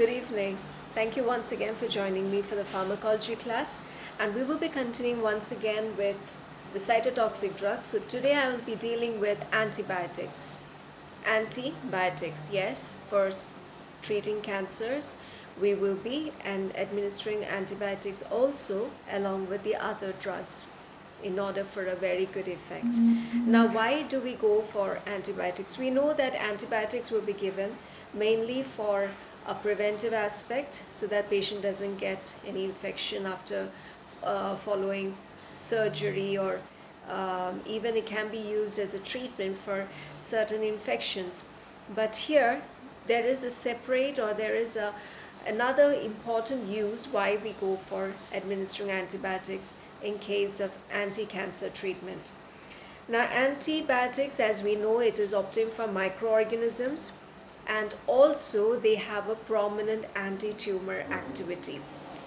Good evening. Thank you once again for joining me for the pharmacology class, and we will be continuing once again with the cytotoxic drugs. So today I will be dealing with antibiotics. Antibiotics, yes, for treating cancers. We will be administering antibiotics also along with the other drugs in order for a very good effect. Now, why do we go for antibiotics? We know that antibiotics will be given mainly for a preventive aspect so that patient doesn't get any infection after following surgery, or even it can be used as a treatment for certain infections. But here there is a separate, or there is another important use why we go for administering antibiotics in case of anti-cancer treatment. Now, antibiotics, as we know, it is obtained from microorganisms, and also they have a prominent anti-tumor activity.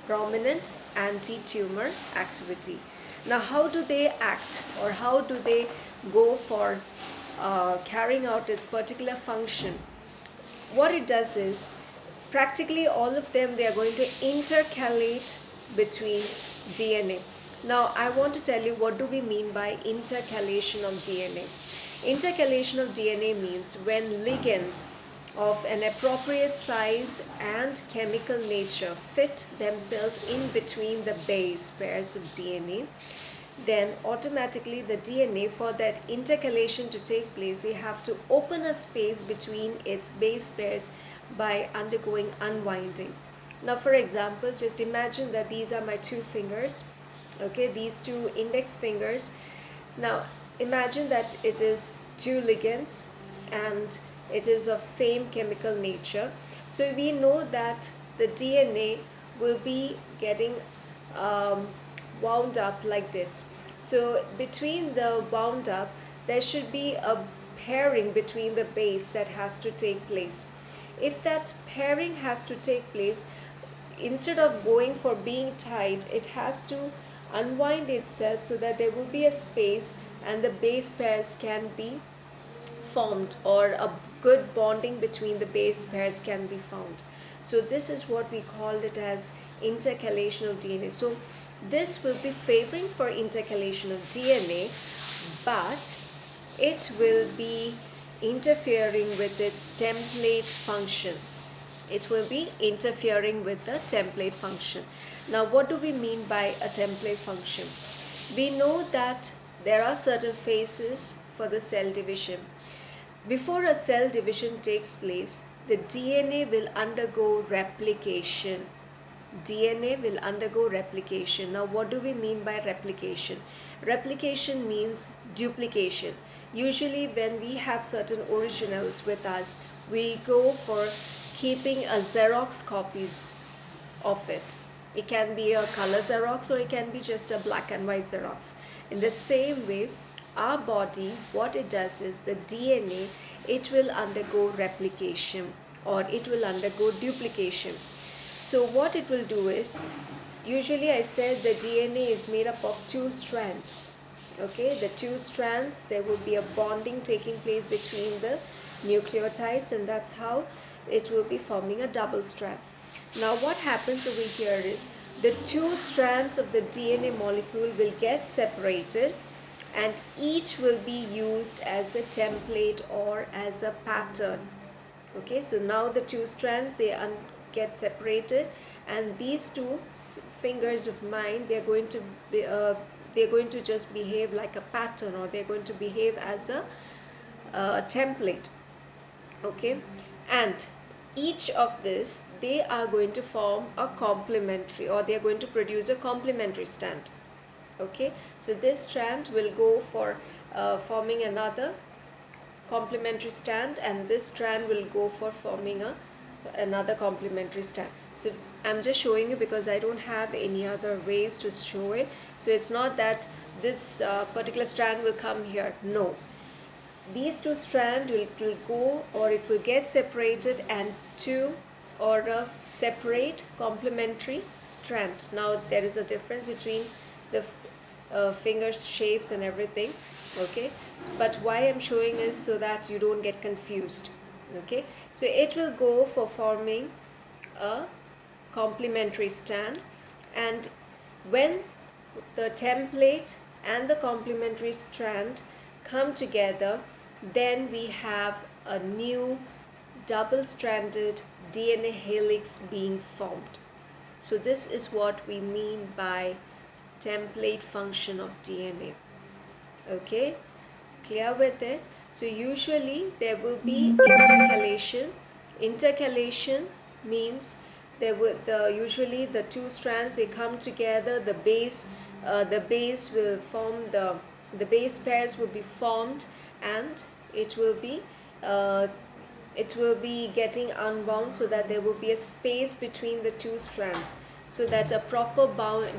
Prominent anti-tumor activity. Now, how do they act, or how do they go for carrying out its particular function? What it does is, practically all of them, they are going to intercalate between DNA. Now, I want to tell you what do we mean by intercalation of DNA. Intercalation of DNA means when ligands of an appropriate size and chemical nature fit themselves in between the base pairs of DNA, then automatically the DNA, for that intercalation to take place, they have to open a space between its base pairs by undergoing unwinding. Now, for example, just imagine that these are my two fingers. Okay, these two index fingers. Now imagine that it is two ligands and it is of same chemical nature. So we know that the DNA will be getting wound up like this. So between the wound up, there should be a pairing between the base that has to take place. If that pairing has to take place, instead of going for being tied, it has to unwind itself so that there will be a space and the base pairs can be formed, or a good bonding between the base pairs can be found. So this is what we call it as intercalation of DNA. So this will be favoring for intercalation of DNA, but it will be interfering with its template function. It will be interfering with the template function. Now, what do we mean by a template function? We know that there are certain phases for the cell division. Before a cell division takes place, the DNA will undergo replication. DNA will undergo replication. Now, what do we mean by replication? Replication means duplication. Usually when we have certain originals with us, we go for keeping a Xerox copies of it. It can be a color Xerox, or it can be just a black and white Xerox. In the same way, our body, what it does is, the DNA, it will undergo replication, or it will undergo duplication. So what it will do is, usually I said the DNA is made up of two strands. Okay, the two strands, there will be a bonding taking place between the nucleotides, and that's how it will be forming a double strand. Now what happens over here is, the two strands of the DNA molecule will get separated, and each will be used as a template or as a pattern. Okay, so now the two strands, they get separated, and these two fingers of mine, they're going to just behave like a pattern, or they're going to behave as a template. Okay, and each of this, they are going to form a complementary, or they are going to produce a complementary strand. Okay, so this strand will go for forming another complementary strand, and this strand will go for forming another complementary strand. So I'm just showing you because I don't have any other ways to show it. So it's not that this particular strand will come here. No, these two strands will go, or it will get separated, and two, or a separate complementary strand. Now there is a difference between the finger shapes and everything. Okay, but why I'm showing is so that you don't get confused. Okay, so it will go for forming a complementary strand, and when the template and the complementary strand come together, then we have a new double-stranded DNA helix being formed. So this is what we mean by template function of DNA. Okay, clear with it? So usually there will be intercalation. Intercalation means usually the two strands, they come together, the base will form, the base pairs will be formed, and it will be getting unwound, so that there will be a space between the two strands, so that a proper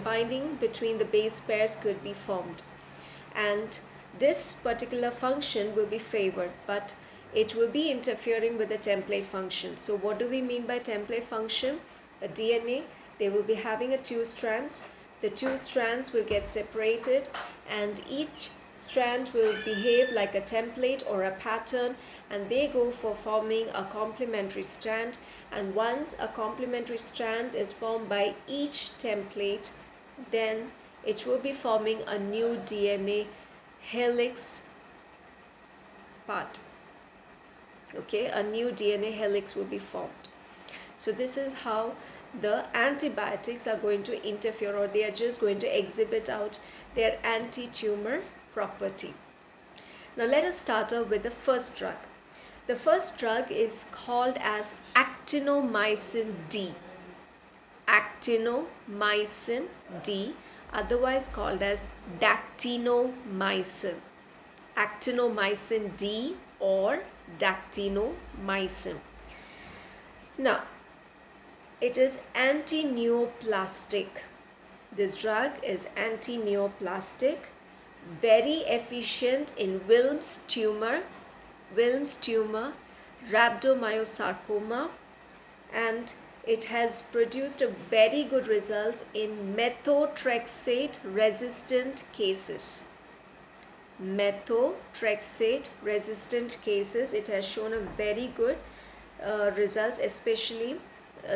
binding between the base pairs could be formed. And this particular function will be favored, but it will be interfering with the template function. So what do we mean by template function? A DNA, they will be having two strands. The two strands will get separated, and each strand will behave like a template or a pattern, and they go for forming a complementary strand. And once a complementary strand is formed by each template, then it will be forming a new DNA helix part. Okay, a new DNA helix will be formed. So this is how the antibiotics are going to interfere, or they are just going to exhibit out their anti-tumor property. Now let us start off with the first drug. The first drug is called as actinomycin D. Actinomycin D, otherwise called as dactinomycin. Actinomycin D or dactinomycin. Now, it is anti-neoplastic. This drug is anti-neoplastic, very efficient in Wilms tumor, rhabdomyosarcoma, and it has produced a very good results in methotrexate resistant cases. Methotrexate resistant cases, it has shown a very good results, especially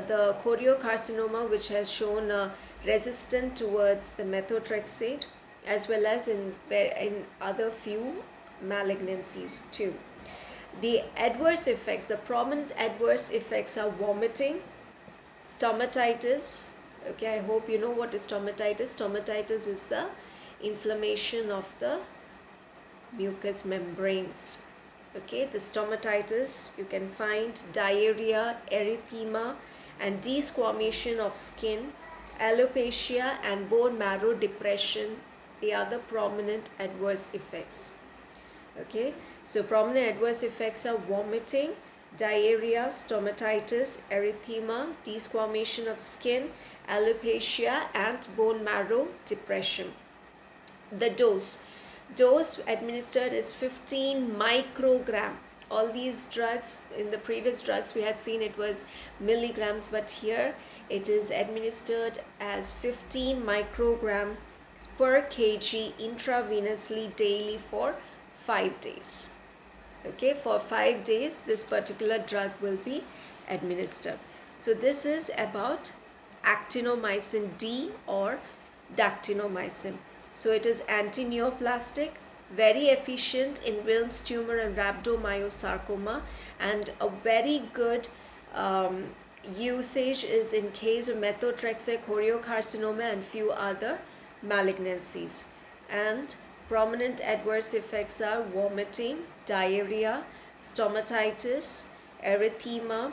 the choriocarcinoma, which has shown resistant towards the methotrexate, as well as in other few malignancies too. The adverse effects, the prominent adverse effects are vomiting, stomatitis. Okay, I hope you know what is stomatitis. Stomatitis is the inflammation of the mucous membranes. Okay, the stomatitis, you can find diarrhea, erythema, and desquamation of skin, alopecia, and bone marrow depression. They are the prominent adverse effects. Okay, so prominent adverse effects are vomiting, diarrhea, stomatitis, erythema, desquamation of skin, alopecia, and bone marrow depression. The dose administered is 15 microgram. All these drugs, in the previous drugs we had seen it was milligrams, but here it is administered as 15 microgram per kg intravenously daily for 5 days. Okay, for 5 days this particular drug will be administered. So this is about actinomycin D or dactinomycin. So it is anti-neoplastic, very efficient in Wilms tumor and rhabdomyosarcoma, and a very good usage is in case of methotrexate, choriocarcinoma, and few other malignancies. And prominent adverse effects are vomiting, diarrhea, stomatitis, erythema,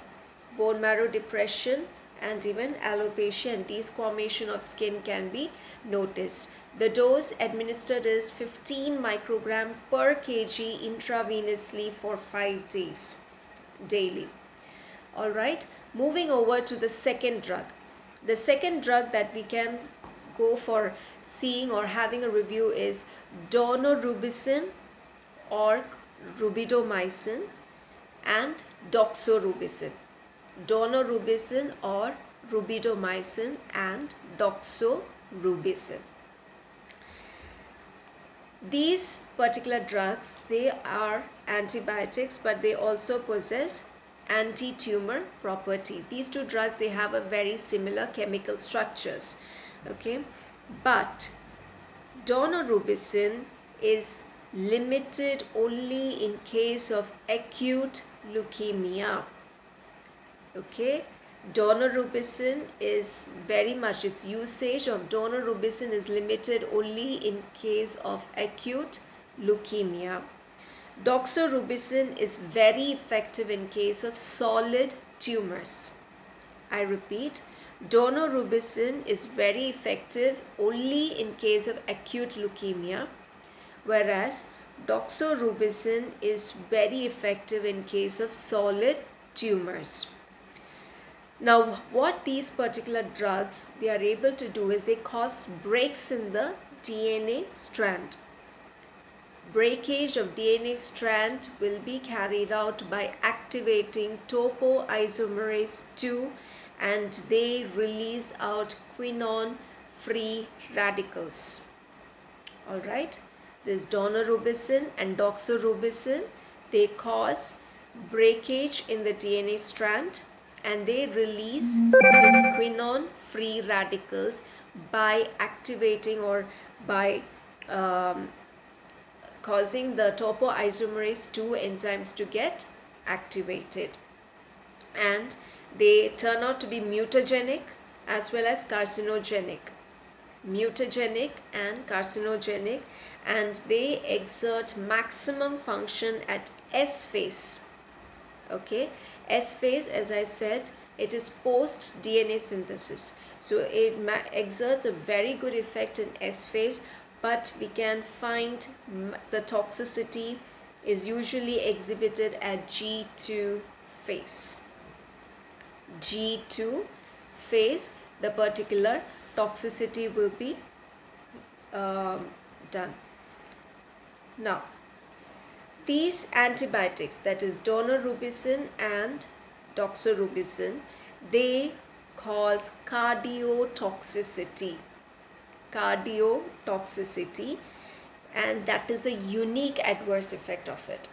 bone marrow depression, and even alopecia and desquamation of skin can be noticed. The dose administered is 15 microgram per kg intravenously for 5 days daily. Alright, moving over to the second drug. The second drug that we can go for seeing or having a review is daunorubicin or rubidomycin and doxorubicin. Daunorubicin or rubidomycin and doxorubicin. These particular drugs, they are antibiotics, but they also possess anti-tumor property. These two drugs, they have a very similar chemical structures. Okay, but daunorubicin is limited only in case of acute leukemia. Okay, daunorubicin is very much, its usage of daunorubicin is limited only in case of acute leukemia. Doxorubicin is very effective in case of solid tumors. I repeat, daunorubicin is very effective only in case of acute leukemia, whereas doxorubicin is very effective in case of solid tumors. Now, what these particular drugs, they are able to do is they cause breaks in the DNA strand. Breakage of DNA strand will be carried out by activating topoisomerase 2, and they release out quinone free radicals. Alright, this daunorubicin and doxorubicin, they cause breakage in the DNA strand and they release these quinone free radicals by activating or by causing the topoisomerase 2 enzymes to get activated, and they turn out to be mutagenic as well as carcinogenic. Mutagenic and carcinogenic, and they exert maximum function at S phase. Okay, S phase, as I said, it is post DNA synthesis, so it exerts a very good effect in S phase, but we can find the toxicity is usually exhibited at G2 phase. G2 phase, the particular toxicity will be done. Now, these antibiotics, that is daunorubicin and doxorubicin, they cause cardiotoxicity. Cardiotoxicity, and that is a unique adverse effect of it.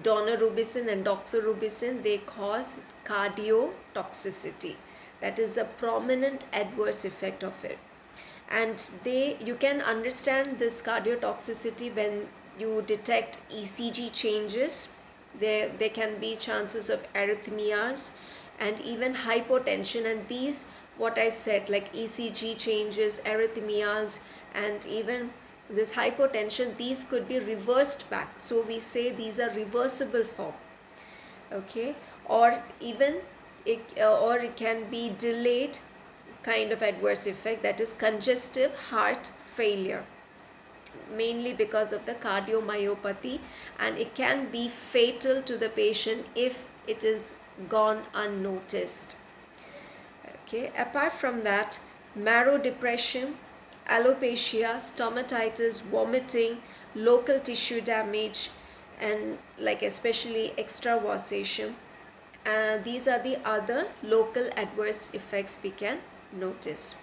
Daunorubicin and doxorubicin, they cause cardiotoxicity. That is a prominent adverse effect of it, and you can understand this cardiotoxicity when you detect ECG changes. There can be chances of arrhythmias and even hypotension, and these, what I said, like ECG changes, arrhythmias, and even this hypotension, these could be reversed back. So we say these are reversible form. Okay, or even it can be delayed kind of adverse effect, that is congestive heart failure, mainly because of the cardiomyopathy, and it can be fatal to the patient if it is gone unnoticed. Okay, apart from that, marrow depression, alopecia, stomatitis, vomiting, local tissue damage, and like especially extravasation, and these are the other local adverse effects we can notice.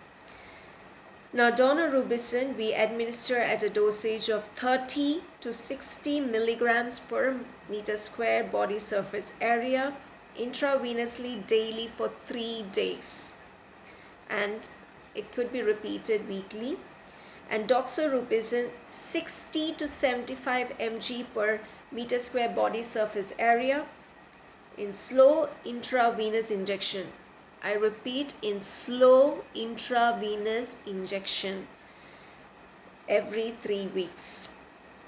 Now, daunorubicin we administer at a dosage of 30 to 60 milligrams per meter square body surface area intravenously daily for 3 days, and it could be repeated weekly. And doxorubicin 60 to 75 mg per meter square body surface area in slow intravenous injection. I repeat, in slow intravenous injection every 3 weeks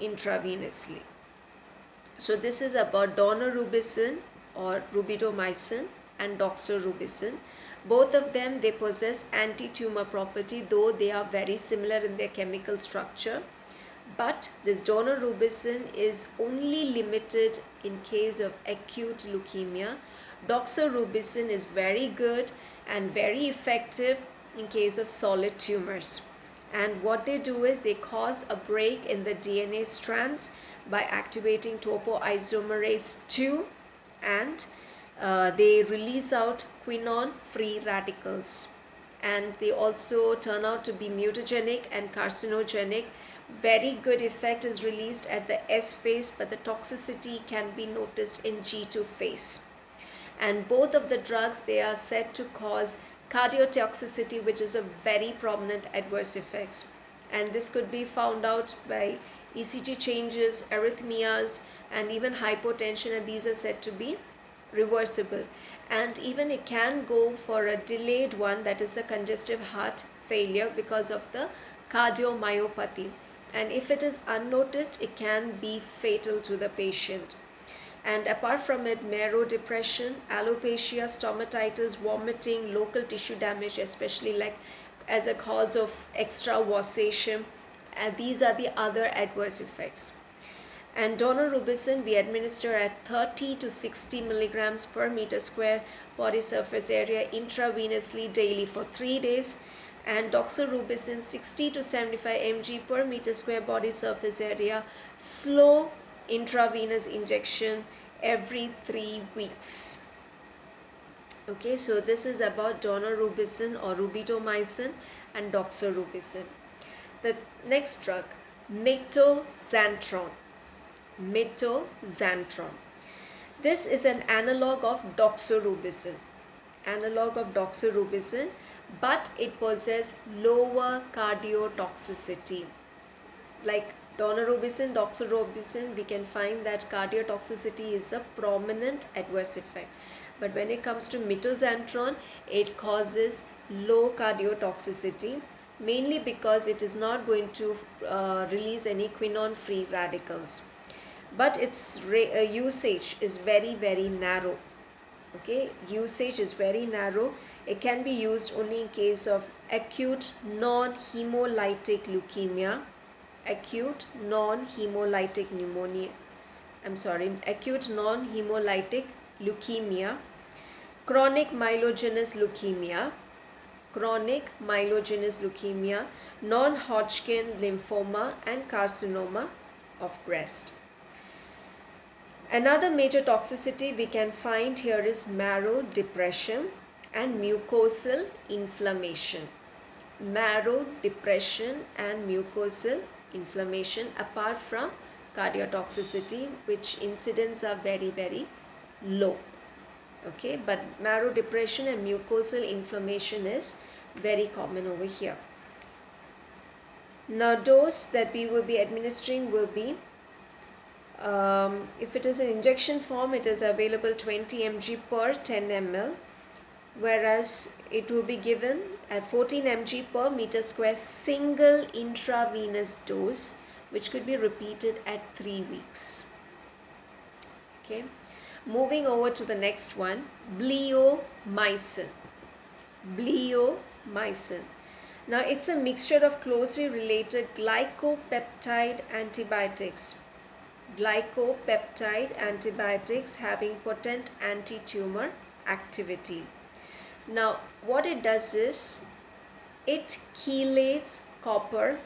intravenously. So this is about daunorubicin or rubidomycin and doxorubicin. Both of them, they possess anti-tumor property, though they are very similar in their chemical structure. But this daunorubicin is only limited in case of acute leukemia. Doxorubicin is very good and very effective in case of solid tumors. And what they do is they cause a break in the DNA strands by activating topoisomerase 2, and they release out quinone free radicals, and they also turn out to be mutagenic and carcinogenic. Very good effect is released at the S phase, but the toxicity can be noticed in G2 phase. and both of the drugs, they are said to cause cardiotoxicity, which is a very prominent adverse effects, and this could be found out by ECG changes, arrhythmias, and even hypotension, and these are said to be reversible. And even it can go for a delayed one, that is the congestive heart failure, because of the cardiomyopathy, and if it is unnoticed, it can be fatal to the patient. And apart from it, marrow depression, alopecia, stomatitis, vomiting, local tissue damage, especially like as a cause of extravasation, and these are the other adverse effects. And daunorubicin we administer at 30 to 60 milligrams per meter square body surface area intravenously daily for 3 days, and doxorubicin 60 to 75 mg per meter square body surface area slow intravenous injection every 3 weeks. Okay, so this is about daunorubicin or rubidomycin and doxorubicin. The next drug, mitoxantrone. Mitoxantrone. This is an analog of doxorubicin. But it possesses lower cardiotoxicity. Like daunorubicin, doxorubicin, we can find that cardiotoxicity is a prominent adverse effect. But when it comes to mitoxantrone, it causes low cardiotoxicity, mainly because it is not going to release any quinone-free radicals. But its usage is very narrow. Okay, usage is very narrow. It can be used only in case of acute non-hemolytic leukemia, acute non-hemolytic leukemia, chronic myelogenous leukemia, non-Hodgkin lymphoma, and carcinoma of breast. Another major toxicity we can find here is marrow depression and mucosal inflammation. Marrow depression and mucosal inflammation, apart from cardiotoxicity, which incidents are very low. Okay, but marrow depression and mucosal inflammation is very common over here. Now, dose that we will be administering will be, if it is an injection form, it is available 20 mg per 10 ml, whereas it will be given at 14 mg per meter square single intravenous dose, which could be repeated at 3 weeks. Okay, moving over to the next one, bleomycin. Now, it's a mixture of closely related glycopeptide antibiotics having potent anti-tumor activity. Now, what it does is it chelates copper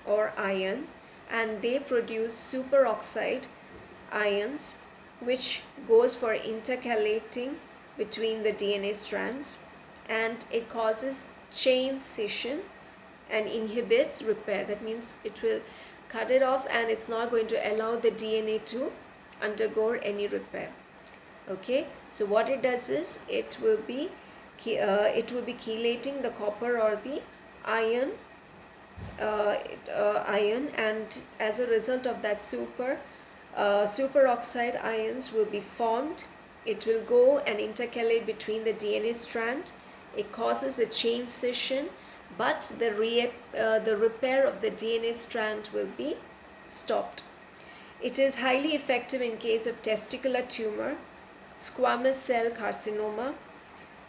or iron, and they produce superoxide ions, which goes for intercalating between the DNA strands, and it causes chain scission and inhibits repair. That means it will cut it off and it's not going to allow the DNA to undergo any repair. Okay, so what it does is it will be chelating the copper or the iron, and as a result of that, superoxide ions will be formed. It will go and intercalate between the DNA strand. It causes a chain scission, but the repair of the DNA strand will be stopped. It is highly effective in case of testicular tumor, squamous cell carcinoma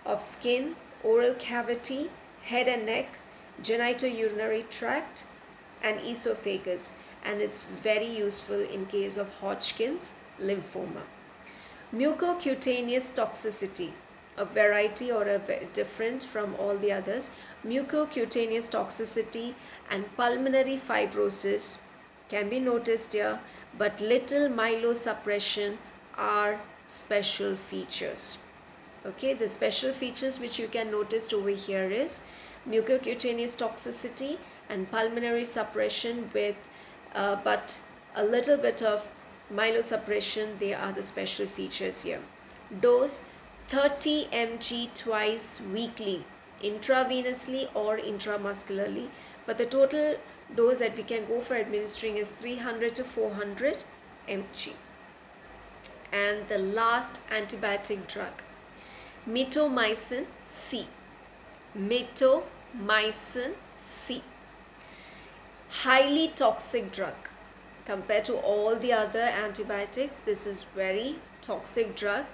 of skin, oral cavity, head and neck, genitourinary tract, and esophagus, and it's very useful in case of Hodgkin's lymphoma. Mucocutaneous toxicity, a variety or a different from all the others. Mucocutaneous toxicity and pulmonary fibrosis can be noticed here, but little myelosuppression are special features. Okay, the special features which you can notice over here is mucocutaneous toxicity and pulmonary suppression with but a little bit of myelosuppression. They are the special features here. Dose 30 mg twice weekly, intravenously or intramuscularly, but the total dose that we can go for administering is 300 to 400 mg. And the last antibiotic drug, mitomycin C. Mitomycin C. Highly toxic drug. Compared to all the other antibiotics, this is very toxic drug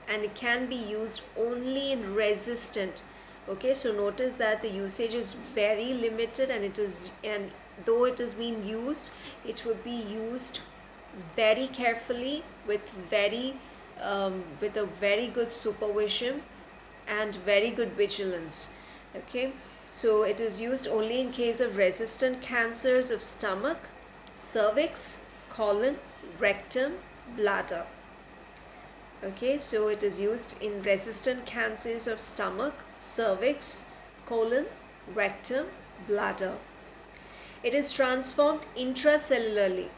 and it can be used only in resistant. Okay, so notice that the usage is very limited, and though it is being used, it would be used very carefully with a very good supervision and very good vigilance. Okay, so it is used only in case of resistant cancers of stomach, cervix, colon, rectum, bladder. Okay, so it is used in resistant cancers of stomach, cervix, colon, rectum, bladder. It is transformed intracellularly.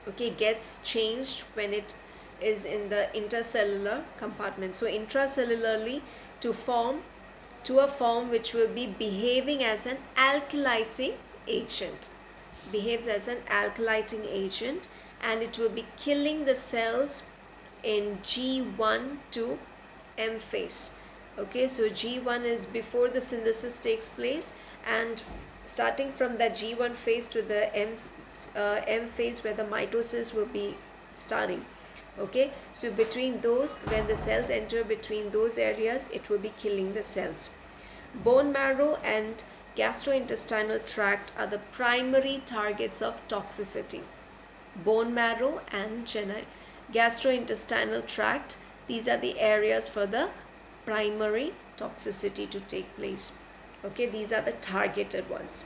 Okay, gets changed when it is in the intercellular compartment. So intracellularly to a form which will be behaving as an alkylating agent. Behaves as an alkylating agent, and it will be killing the cells in G1 to M phase. Okay, so G1 is before the synthesis takes place, and starting from that G1 phase to the M phase where the mitosis will be starting. Okay, so between those, when the cells enter between those areas, it will be killing the cells. Bone marrow and gastrointestinal tract are the primary targets of toxicity. Bone marrow and gastrointestinal tract, these are the areas for the primary toxicity to take place. Okay, these are the targeted ones.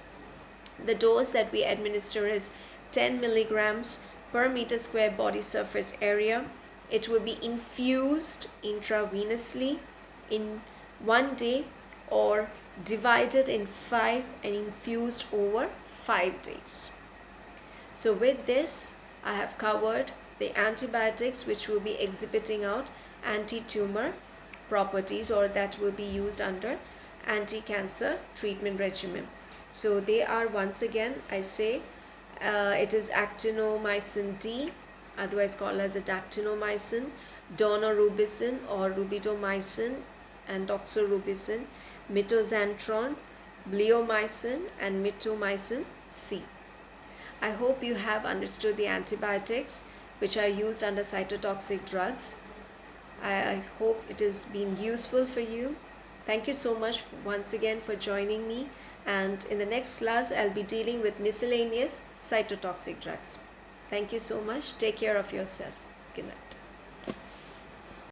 The dose that we administer is 10 milligrams per meter square body surface area. It will be infused intravenously in 1 day or divided in 5 and infused over 5 days. So with this, I have covered the antibiotics which will be exhibiting out anti-tumor properties, or that will be used under anti-cancer treatment regimen. So they are, once again I say, it is actinomycin D, otherwise called as a dactinomycin, daunorubicin or rubidomycin and doxorubicin, mitoxantrone, bleomycin and mitomycin C. I hope you have understood the antibiotics which are used under cytotoxic drugs. I hope it has been useful for you. Thank you so much once again for joining me, and in the next class I'll be dealing with miscellaneous cytotoxic drugs. Thank you so much. Take care of yourself. Good night.